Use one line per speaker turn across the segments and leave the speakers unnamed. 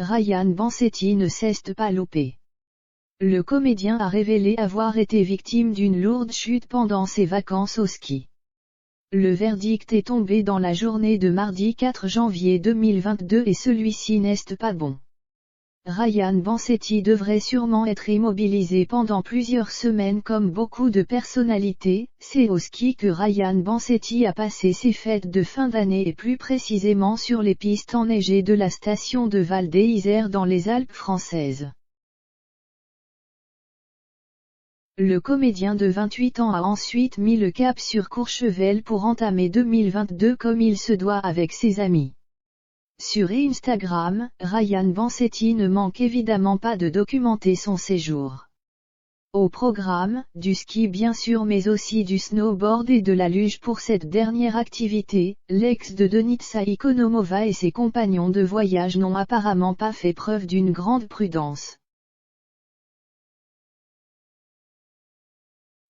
Ryan Bansetti ne cesse pas loper. Le comédien a révélé avoir été victime d'une lourde chute pendant ses vacances au ski. Le verdict est tombé dans la journée de mardi 4 janvier 2022 et celui-ci n'est pas bon. Ryan Bansetti devrait sûrement être immobilisé pendant plusieurs semaines comme beaucoup de personnalités. C'est au ski que Ryan Bansetti a passé ses fêtes de fin d'année et plus précisément sur les pistes enneigées de la station de Val d'Isère dans les Alpes françaises. Le comédien de 28 ans a ensuite mis le cap sur Courchevel pour entamer 2022 comme il se doit avec ses amis. Sur Instagram, Ryan Bansetti ne manque évidemment pas de documenter son séjour. Au programme, du ski bien sûr mais aussi du snowboard et de la luge pour cette dernière activité. L'ex de Denitsa Ikonomova et ses compagnons de voyage n'ont apparemment pas fait preuve d'une grande prudence.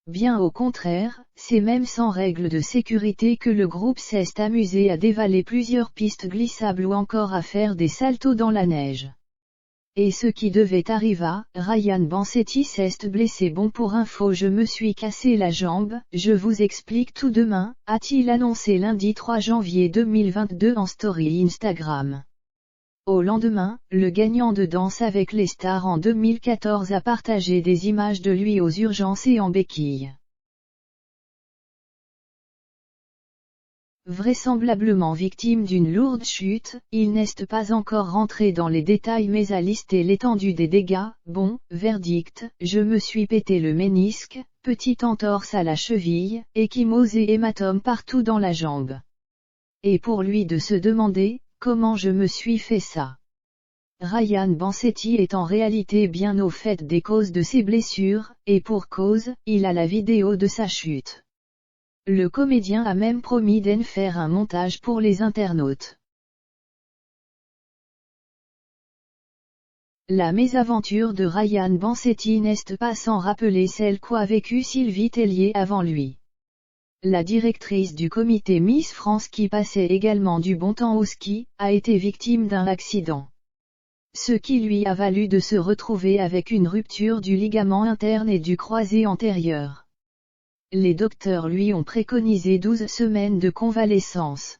Bien au contraire, c'est même sans règles de sécurité que le groupe s'est amusé à dévaler plusieurs pistes glissables ou encore à faire des saltos dans la neige. Et ce qui devait arriver, Ryan Bansetti s'est blessé. Bon pour info, je me suis cassé la jambe, je vous explique tout demain, a-t-il annoncé lundi 3 janvier 2022 en story Instagram. Au lendemain, le gagnant de Danse avec les stars en 2014 a partagé des images de lui aux urgences et en béquille. Vraisemblablement victime d'une lourde chute, il n'est pas encore rentré dans les détails mais a listé l'étendue des dégâts. Bon, verdict, je me suis pété le ménisque, petite entorse à la cheville, ecchymose et hématome partout dans la jambe. Et pour lui de se demander, comment je me suis fait ça? Ryan Bansetti est en réalité bien au fait des causes de ses blessures, et pour cause, il a la vidéo de sa chute. Le comédien a même promis d'en faire un montage pour les internautes. La mésaventure de Ryan Bansetti n'est pas sans rappeler celle qu'a vécue Sylvie Tellier avant lui. La directrice du comité Miss France qui passait également du bon temps au ski, a été victime d'un accident. Ce qui lui a valu de se retrouver avec une rupture du ligament interne et du croisé antérieur. Les docteurs lui ont préconisé 12 semaines de convalescence.